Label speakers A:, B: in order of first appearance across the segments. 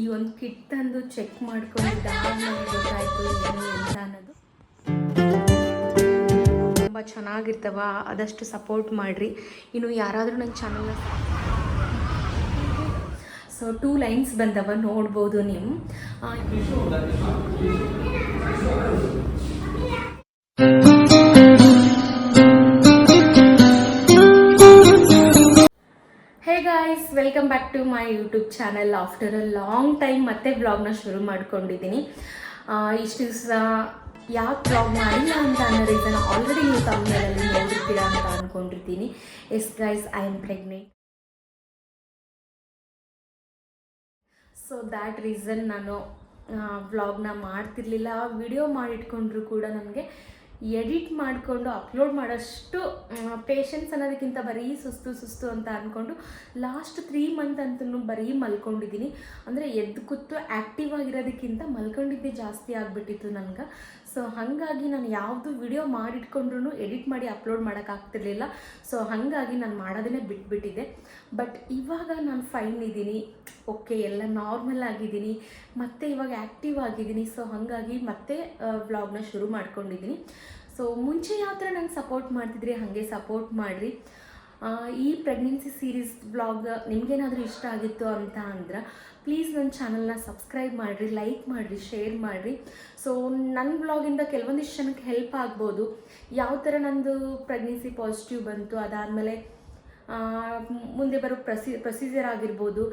A: ಈ ಒಂದು ಕಿಟ್ ತಂದು ಚೆಕ್ ಮಾಡ್ಕೊಂಡಿದ್ದಾದ್ಮೇಲೆ ಗೊತ್ತಾಯಿತು ಏನು ಎಂತ ಅನ್ನೋದು. ತುಂಬ ಚೆನ್ನಾಗಿರ್ತವ, ಆದಷ್ಟು ಸಪೋರ್ಟ್ ಮಾಡಿರಿ. ಇನ್ನು ಯಾರಾದರೂ ನನ್ನ ಚಾನಲ್ನ ಸೊ 2 ಲೈನ್ಸ್ ಬಂದವ ನೋಡ್ಬೋದು ನೀವು. Hey guys, welcome back to my YouTube channel. After a long time ಮತ್ತೆ ವ್ಲಾಗ್ನ ಶುರು ಮಾಡ್ಕೊಂಡಿದ್ದೀನಿ. ಇಷ್ಟು ದಿವಸ ಯಾಕೆ ವ್ಲಾಗ್ ಮಾಡಿಲ್ಲ ಅಂತ ಅನ್ನೋ ರೀಸನ್ ಆಲ್ರೆಡಿ ನೀವು ತಮ್ಮನೇಲಿ ನೋಡಿರ್ತೀರಾ ಅಂತ ಅಂದ್ಕೊಂಡಿರ್ತೀನಿ. Yes guys, I am pregnant. So that reason ನಾನು ವ್ಲಾಗ್ನ ಮಾಡ್ತಿರ್ಲಿಲ್ಲ. ವಿಡಿಯೋ ಮಾಡಿಟ್ಕೊಂಡ್ರು ಕೂಡ ನನಗೆ ಎಡಿಟ್ ಮಾಡಿಕೊಂಡು ಅಪ್ಲೋಡ್ ಮಾಡೋಷ್ಟು ಪೇಷನ್ಸ್ ಅನ್ನೋದಕ್ಕಿಂತ ಬರೀ ಸುಸ್ತು ಅಂತ ಅಂದ್ಕೊಂಡು ಲಾಸ್ಟ್ 3 ಮಂತ್ ಅಂತೂ ಬರೀ ಮಲ್ಕೊಂಡಿದ್ದೀನಿ. ಅಂದರೆ ಎದ್ದು ಕೂತು ಆ್ಯಕ್ಟಿವ್ ಆಗಿರೋದಕ್ಕಿಂತ ಮಲ್ಕೊಂಡಿದ್ದೇ ಜಾಸ್ತಿ ಆಗಿಬಿಟ್ಟಿತ್ತು ನನಗೆ. ಸೊ ಹಾಗಾಗಿ ನಾನು ಯಾವುದು ವಿಡಿಯೋ ಮಾಡಿಟ್ಕೊಂಡ್ರೂ ಎಡಿಟ್ ಮಾಡಿ ಅಪ್ಲೋಡ್ ಮಾಡೋಕ್ಕಾಗ್ತಿರ್ಲಿಲ್ಲ. ಸೊ ಹಾಗಾಗಿ ನಾನು ಮಾಡೋದನ್ನೇ ಬಿಟ್ಬಿಟ್ಟಿದ್ದೆ. ಬಟ್ ಇವಾಗ ನಾನು ಫೈನ್ ಇದ್ದೀನಿ, ಓಕೆ, ಎಲ್ಲ ನಾರ್ಮಲ್ ಆಗಿದ್ದೀನಿ, ಮತ್ತು ಇವಾಗ ಆ್ಯಕ್ಟಿವ್ ಆಗಿದ್ದೀನಿ. ಸೊ ಹಾಗಾಗಿ ಮತ್ತೆ ವ್ಲಾಗ್ನ ಶುರು ಮಾಡ್ಕೊಂಡಿದ್ದೀನಿ. ಸೊ ಮುಂಚೆ ಯಾವ ಥರ ನಂಗೆ ಸಪೋರ್ಟ್ ಮಾಡ್ತಿದ್ರಿ ಹಾಗೆ ಸಪೋರ್ಟ್ ಮಾಡಿರಿ. ಈ ಪ್ರೆಗ್ನೆನ್ಸಿ ಸೀರೀಸ್ ವ್ಲಾಗ್ ನಿಮಗೇನಾದರೂ ಇಷ್ಟ ಆಗಿತ್ತು ಅಂತ ಅಂದ್ರೆ ಪ್ಲೀಸ್ ನನ್ನ ಚಾನಲ್ನ ಸಬ್ಸ್ಕ್ರೈಬ್ ಮಾಡಿರಿ, ಲೈಕ್ ಮಾಡಿರಿ, ಶೇರ್ ಮಾಡಿರಿ. ಸೊ ನನ್ನ ವ್ಲಾಗಿಂದ ಕೆಲವೊಂದಿಷ್ಟು ಜನಕ್ಕೆ ಹೆಲ್ಪ್ ಆಗ್ಬೋದು. ಯಾವ ಥರ ನಂದು ಪ್ರೆಗ್ನೆನ್ಸಿ ಪಾಸಿಟಿವ್ ಬಂತು, ಅದಾದಮೇಲೆ ಮುಂದೆ ಬರೋ ಪ್ರೊಸೀಜರ್ ಆಗಿರ್ಬೋದು,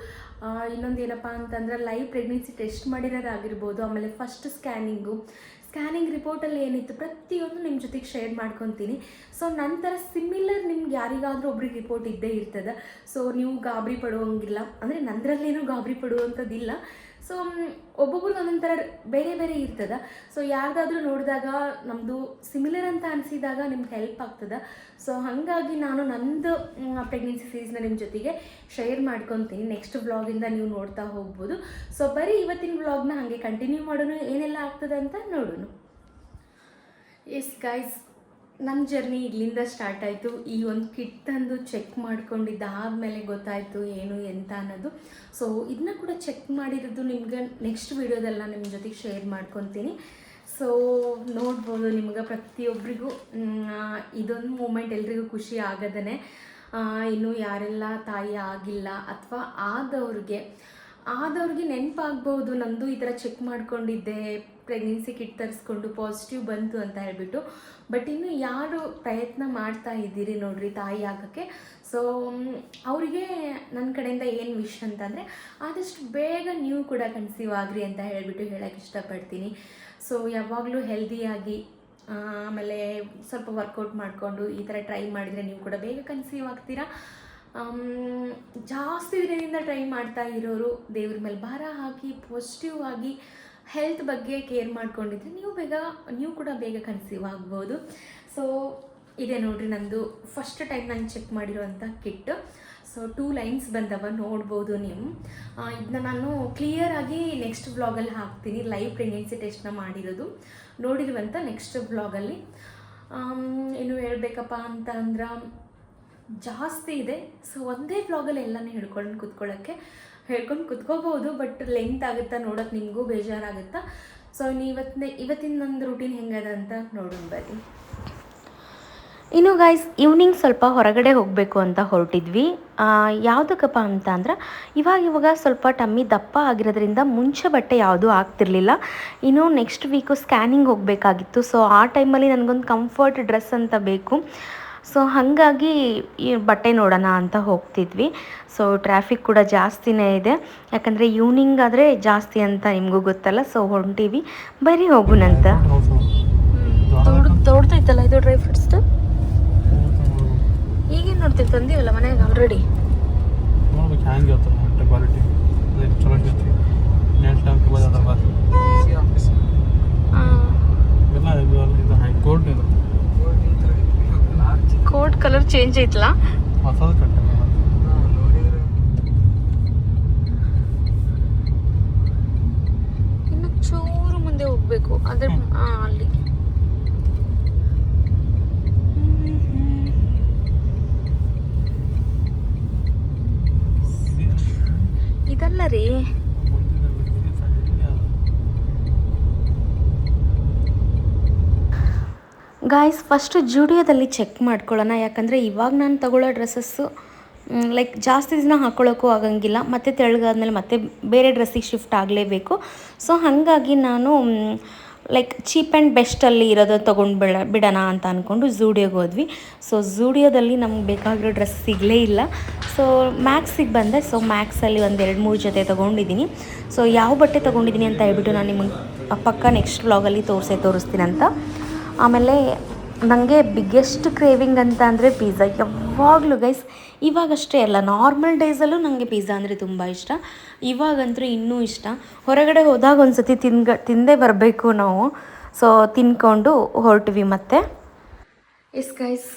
A: ಇನ್ನೊಂದು ಏನಪ್ಪ ಅಂತಂದ್ರೆ ಲೈವ್ ಪ್ರೆಗ್ನೆನ್ಸಿ ಟೆಸ್ಟ್ ಮಾಡಿರೋದಾಗಿರ್ಬೋದು, ಆಮೇಲೆ ಫಸ್ಟ್ ಸ್ಕ್ಯಾನಿಂಗ್ ರಿಪೋರ್ಟಲ್ಲಿ ಏನಿತ್ತು ಪ್ರತಿಯೊಂದು ನಿಮ್ಮ ಜೊತೆಗೆ ಶೇರ್ ಮಾಡ್ಕೊತೀನಿ. ಸೊ ನಂತರ ಸಿಮಿಲರ್ ನಿಮ್ಗೆ ಯಾರಿಗಾದರೂ ಒಬ್ರಿಗೆ ರಿಪೋರ್ಟ್ ಇದ್ದೇ ಇರ್ತದೆ. ಸೊ ನೀವು ಗಾಬರಿ ಪಡುವಂಗಿಲ್ಲ, ಅಂದರೆ ನಂದರಲ್ಲೇನೂ ಗಾಬರಿ ಪಡುವಂಥದ್ದಿಲ್ಲ. ಸೊ ಒಬ್ಬೊಬ್ರಿಗೆ ಒಂದೊಂಥರ ಬೇರೆ ಬೇರೆ ಇರ್ತದೆ. ಸೊ ಯಾರ್ದಾದ್ರೂ ನೋಡಿದಾಗ ನಮ್ಮದು ಸಿಮಿಲರ್ ಅಂತ ಅನಿಸಿದಾಗ ನಿಮ್ಗೆ ಹೆಲ್ಪ್ ಆಗ್ತದೆ. ಸೊ ಹಾಗಾಗಿ ನಾನು ನಂದು ಪ್ರೆಗ್ನೆನ್ಸಿ ಸೀರೀಸ್ನ ನಿಮ್ಮ ಜೊತೆಗೆ ಶೇರ್ ಮಾಡ್ಕೊತೀನಿ. ನೆಕ್ಸ್ಟ್ ವ್ಲಾಗಿಂದ ನೀವು ನೋಡ್ತಾ ಹೋಗ್ಬೋದು. ಸೊ ಬರೀ ಇವತ್ತಿನ ವ್ಲಾಗ್ನ ಹಾಗೆ ಕಂಟಿನ್ಯೂ ಮಾಡೋಣ, ಏನೆಲ್ಲ ಆಗ್ತದೆ ಅಂತ ನೋಡೋಣ. ಎಸ್ ಗೈಸ್, ನನ್ನ ಜರ್ನಿ ಇಲ್ಲಿಂದ ಸ್ಟಾರ್ಟ್ ಆಯಿತು. ಈ ಒಂದು ಕಿಟ್ ತಂದು ಚೆಕ್ ಮಾಡ್ಕೊಂಡಿದ್ದಾದಮೇಲೆ ಗೊತ್ತಾಯಿತು ಏನು ಎಂತ ಅನ್ನೋದು. ಸೊ ಇದನ್ನ ಕೂಡ ಚೆಕ್ ಮಾಡಿರೋದು ನಿಮ್ಗೆ ನೆಕ್ಸ್ಟ್ ವೀಡಿಯೋದೆಲ್ಲ ನಿಮ್ಮ ಜೊತೆಗೆ ಶೇರ್ ಮಾಡ್ಕೊತೀನಿ. ಸೊ ನೋಡ್ಬೋದು, ನಿಮ್ಗೆ ಪ್ರತಿಯೊಬ್ಬರಿಗೂ ಇದೊಂದು ಮೂಮೆಂಟ್ ಎಲ್ರಿಗೂ ಖುಷಿ ಆಗದೇ. ಇನ್ನು ಯಾರೆಲ್ಲ ತಾಯಿ ಆಗಿಲ್ಲ ಅಥವಾ ಆದವ್ರಿಗೆ ನೆನಪಾಗ್ಬೋದು, ನಂದು ಈ ಥರ ಚೆಕ್ ಮಾಡ್ಕೊಂಡಿದ್ದೆ, ಪ್ರೆಗ್ನೆನ್ಸಿ ಕಿಟ್ ತರಿಸ್ಕೊಂಡು ಪಾಸಿಟಿವ್ ಬಂತು ಅಂತ ಹೇಳ್ಬಿಟ್ಟು. ಬಟ್ ಇನ್ನು ಯಾರು ಪ್ರಯತ್ನ ಮಾಡ್ತಾ ಇದ್ದೀರಿ ನೋಡ್ರಿ ತಾಯಿ ಆಗೋಕ್ಕೆ, ಸೊ ಅವರಿಗೆ ನನ್ನ ಕಡೆಯಿಂದ ಏನು ವಿಶ್ ಅಂತಂದರೆ ಆದಷ್ಟು ಬೇಗ ನೀವು ಕೂಡ ಕನ್ಸೀವ್ ಆಗ್ರಿ ಅಂತ ಹೇಳ್ಬಿಟ್ಟು ಹೇಳೋಕ್ಕೆ ಇಷ್ಟಪಡ್ತೀನಿ. ಸೊ ಯಾವಾಗಲೂ ಹೆಲ್ದಿಯಾಗಿ, ಆಮೇಲೆ ಸ್ವಲ್ಪ ವರ್ಕೌಟ್ ಮಾಡಿಕೊಂಡು ಈ ಥರ ಟ್ರೈ ಮಾಡಿದರೆ ನೀವು ಕೂಡ ಬೇಗ ಕನ್ಸೀವ್ ಆಗ್ತೀರಾ. ಜಾಸ್ತಿ ದಿನದಿಂದ ಟ್ರೈ ಮಾಡ್ತಾ ಇರೋರು ದೇವ್ರ ಮೇಲೆ ಭಾರ ಹಾಕಿ ಪಾಸಿಟಿವ್ ಆಗಿ ಹೆಲ್ತ್ ಬಗ್ಗೆ ಕೇರ್ ಮಾಡ್ಕೊಂಡಿದ್ರೆ ನೀವು ಕೂಡ ಬೇಗ ಕನ್ಸೀವ್ ಆಗ್ಬೋದು. ಸೊ ಇದೆ ನೋಡ್ರಿ, ನಂದು ಫಸ್ಟ್ ಟೈಮ್ ನಾನು ಚೆಕ್ ಮಾಡಿರೋವಂಥ ಕಿಟ್. ಸೊ 2 ಲೈನ್ಸ್ ಬಂದವ ನೋಡ್ಬೋದು ನೀವು. ಇದನ್ನ ನಾನು ಕ್ಲಿಯರಾಗಿ ನೆಕ್ಸ್ಟ್ ವ್ಲಾಗಲ್ಲಿ ಹಾಕ್ತೀನಿ. ಲೈವ್ ಪ್ರೆಗ್ನೆನ್ಸಿ ಟೆಸ್ಟ್ನ ಮಾಡಿರೋದು ನೋಡಿರುವಂಥ ನೆಕ್ಸ್ಟ್ ವ್ಲಾಗಲ್ಲಿ. ಇನ್ನು ಹೇಳ್ಬೇಕಪ್ಪ ಅಂತ ಅಂದ್ರೆ ಜಾಸ್ತಿ ಇದೆ. ಸೊ ಒಂದೇ ವ್ಲಾಗಲ್ಲಿ ಎಲ್ಲನೂ ಹೇಳ್ಕೊಂಡು ಕುತ್ಕೋಬೋದು. ಬಟ್ ಲೆಂತ್ ಆಗುತ್ತಾ ನೋಡೋಕೆ, ನಿಮಗೂ ಬೇಜಾರಾಗುತ್ತಾ. ಸೊ ಇವತ್ತಿನ ನಂದು ರೂಟೀನ್ ಹೆಂಗದ ಅಂತ ನೋಡೋಣ ಬರ್ರಿ.
B: ಇನ್ನು ಗೈಸ್, ಈವ್ನಿಂಗ್ ಸ್ವಲ್ಪ ಹೊರಗಡೆ ಹೋಗಬೇಕು ಅಂತ ಹೊರಟಿದ್ವಿ. ಯಾವುದಕ್ಕಪ್ಪ ಅಂತ ಅಂದ್ರೆ ಇವಾಗ ಸ್ವಲ್ಪ ಟಮ್ಮಿ ದಪ್ಪ ಆಗಿರೋದ್ರಿಂದ ಮುಂಚೆ ಬಟ್ಟೆ ಯಾವುದೂ ಆಗ್ತಿರ್ಲಿಲ್ಲ. ಇನ್ನು ನೆಕ್ಸ್ಟ್ ವೀಕು ಸ್ಕ್ಯಾನಿಂಗ್ ಹೋಗಬೇಕಾಗಿತ್ತು. ಸೊ ಆ ಟೈಮಲ್ಲಿ ನನಗೊಂದು ಕಂಫರ್ಟ್ ಡ್ರೆಸ್ ಅಂತ ಬೇಕು. ಸೊ ಹಾಗಾಗಿ ಈ ಬಟ್ಟೆ ನೋಡೋಣ ಅಂತ ಹೋಗ್ತಿದ್ವಿ. ಸೊ ಟ್ರಾಫಿಕ್ ಕೂಡ ಜಾಸ್ತಿನೇ ಇದೆ, ಯಾಕಂದರೆ ಈವ್ನಿಂಗ್ ಆದರೆ ಜಾಸ್ತಿ ಅಂತ ನಿಮಗೂ ಗೊತ್ತಲ್ಲ. ಸೊ ಹೊಂಟೀವಿ, ಬರೀ ಹೋಗುನಂತ.
A: ತೋಡ್ತೈತಲ್ಲ ಇದು ಡ್ರೈ ಫ್ರೂಟ್ಸ್ದು. ಈಗೇನು ನೋಡ್ತೀವಿ, ತಂದೀವಲ್ಲ ಮನೆಯಾಗ ಆಲ್ರೆಡಿ. ಕೋಟ್ ಕಲರ್ ಚೇಂಜ್ ಐತಲ್ಲ. ಇನ್ನು ಚೂರು ಮುಂದೆ ಹೋಗ್ಬೇಕು, ಅದೇ ಅಲ್ಲಿ ಇದಲ್ಲ ರೀ.
B: ಗಾಯ್ಸ್ ಫಸ್ಟು ಜೂಡಿಯೋದಲ್ಲಿ ಚೆಕ್ ಮಾಡ್ಕೊಳ್ಳೋಣ, ಯಾಕಂದರೆ ಇವಾಗ ನಾನು ತಗೊಳ್ಳೋ ಡ್ರೆಸ್ಸಸ್ಸು ಲೈಕ್ ಜಾಸ್ತಿ ದಿನ ಹಾಕ್ಕೊಳ್ಳೋಕ್ಕೂ ಆಗಂಗಿಲ್ಲ, ಮತ್ತು ತೆಳ್ಳಗಾದ್ಮೇಲೆ ಮತ್ತೆ ಬೇರೆ ಡ್ರೆಸ್ಸಿಗೆ ಶಿಫ್ಟ್ ಆಗಲೇಬೇಕು. ಸೊ ಹಾಗಾಗಿ ನಾನು ಲೈಕ್ ಚೀಪ್ ಆ್ಯಂಡ್ ಬೆಸ್ಟಲ್ಲಿ ಇರೋದು ತೊಗೊಂಡು ಬಿಡೋಣ ಅಂತ ಅಂದ್ಕೊಂಡು ಝೂಡಿಯೋಗೆ ಹೋದ್ವಿ. ಸೊ ಝೂಡಿಯೋದಲ್ಲಿ ನಮ್ಗೆ ಬೇಕಾಗಿರೋ ಡ್ರೆಸ್ ಸಿಗಲೇ ಇಲ್ಲ. ಸೊ ಮ್ಯಾಕ್ಸಿಗೆ ಬಂದೆ. ಸೊ ಮ್ಯಾಕ್ಸಲ್ಲಿ ಒಂದು 2-3 ಜೊತೆ ತೊಗೊಂಡಿದ್ದೀನಿ. ಸೊ ಯಾವ ಬಟ್ಟೆ ತೊಗೊಂಡಿದ್ದೀನಿ ಅಂತ ಹೇಳ್ಬಿಟ್ಟು ನಾನು ನಿಮಗೆ ಪಕ್ಕ ನೆಕ್ಸ್ಟ್ ವ್ಲಾಗಲ್ಲಿ ತೋರಿಸ್ತೀನಿ ಅಂತ. ಆಮೇಲೆ ನನಗೆ ಬಿಗ್ಗೆಸ್ಟ್ ಕ್ರೇವಿಂಗ್ ಅಂತ ಅಂದರೆ ಪಿಜ್ಜಾ. ಯಾವಾಗಲೂ ಗೈಸ್, ಇವಾಗಷ್ಟೇ ಅಲ್ಲ, ನಾರ್ಮಲ್ ಡೇಸಲ್ಲೂ ನನಗೆ ಪಿಜ್ಜಾ ಅಂದರೆ ತುಂಬ ಇಷ್ಟ. ಇವಾಗಂತೂ ಇನ್ನೂ ಇಷ್ಟ. ಹೊರಗಡೆ ಹೋದಾಗ ಒಂದು ಸತಿ ತಿಂದೇ ಬರಬೇಕು ನಾವು. ಸೊ ತಿನ್ಕೊಂಡು ಹೊರಟ್ವಿ ಮತ್ತೆ. ಎಸ್ ಗೈಸ್,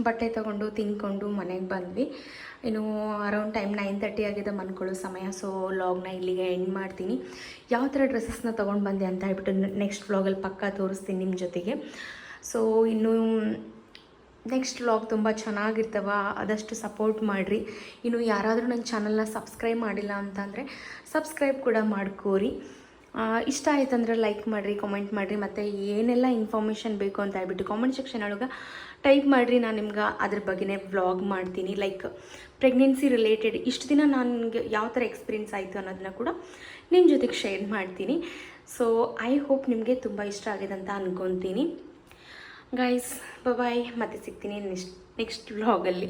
B: ಬಟ್ಟೆ ತೊಗೊಂಡು ತಿನ್ಕೊಂಡು ಮನೆಗೆ ಬಂದ್ವಿ. ಇನ್ನು ಅರೌಂಡ್ ಟೈಮ್ 9:30 ಆಗಿದೆ, ಮನ್ಕೊಳ್ಳೋ ಸಮಯ. ಸೊ ವ್ಲಾಗ್ನ ಇಲ್ಲಿಗೆ ಎಂಡ್ ಮಾಡ್ತೀನಿ. ಯಾವ ಥರ ಡ್ರೆಸ್ಸಸ್ನ ತೊಗೊಂಡು ಬಂದೆ ಅಂತ ಹೇಳ್ಬಿಟ್ಟು ನೆಕ್ಸ್ಟ್ ವ್ಲಾಗಲ್ಲಿ ಪಕ್ಕ ತೋರಿಸ್ತೀನಿ ನಿಮ್ಮ ಜೊತೆಗೆ. ಸೊ ಇನ್ನು ನೆಕ್ಸ್ಟ್ ವ್ಲಾಗ್ ತುಂಬ ಚೆನ್ನಾಗಿರ್ತವ, ಆದಷ್ಟು ಸಪೋರ್ಟ್ ಮಾಡಿರಿ. ಇನ್ನು ಯಾರಾದರೂ ನನ್ನ ಚಾನಲ್ನ ಸಬ್ಸ್ಕ್ರೈಬ್ ಮಾಡಿಲ್ಲ ಅಂತಂದರೆ ಸಬ್ಸ್ಕ್ರೈಬ್ ಕೂಡ ಮಾಡ್ಕೋರಿ. ಇಷ್ಟ ಆಯ್ತಂದ್ರೆ ಲೈಕ್ ಮಾಡಿರಿ, ಕಾಮೆಂಟ್ ಮಾಡಿರಿ, ಮತ್ತು ಏನೆಲ್ಲ ಇನ್ಫಾರ್ಮೇಷನ್ ಬೇಕು ಅಂತ ಹೇಳ್ಬಿಟ್ಟು ಕಾಮೆಂಟ್ ಸೆಕ್ಷನ್ ಒಳಗೆ ಟೈಪ್ ಮಾಡಿರಿ. ನಾನು ನಿಮ್ಗೆ ಅದ್ರ ಬಗ್ಗೆನೇ ವ್ಲಾಗ್ ಮಾಡ್ತೀನಿ. ಲೈಕ್ ಪ್ರೆಗ್ನೆನ್ಸಿ ರಿಲೇಟೆಡ್ ಇಷ್ಟು ದಿನ ನನಗೆ ಯಾವ ಥರ ಎಕ್ಸ್ಪೀರಿಯೆನ್ಸ್ ಆಯಿತು ಅನ್ನೋದನ್ನ ಕೂಡ ನಿಮ್ಮ ಜೊತೆಗೆ ಶೇರ್ ಮಾಡ್ತೀನಿ. ಸೊ ಐ ಹೋಪ್ ನಿಮಗೆ ತುಂಬ ಇಷ್ಟ ಆಗಿದೆ ಅಂತ ಅಂದ್ಕೊತೀನಿ. ಗೈಸ್ ಬಾಯ್, ಮತ್ತೆ ಸಿಗ್ತೀನಿ ನೆಕ್ಸ್ಟ್ ವ್ಲಾಗಲ್ಲಿ.